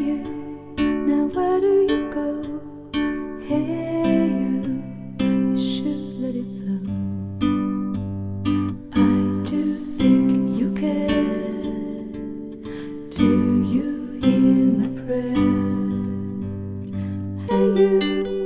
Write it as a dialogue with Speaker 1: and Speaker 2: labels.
Speaker 1: you, now where do you go? Hey you should let it flow. I do think you care. Do you hear my prayer? Hey you.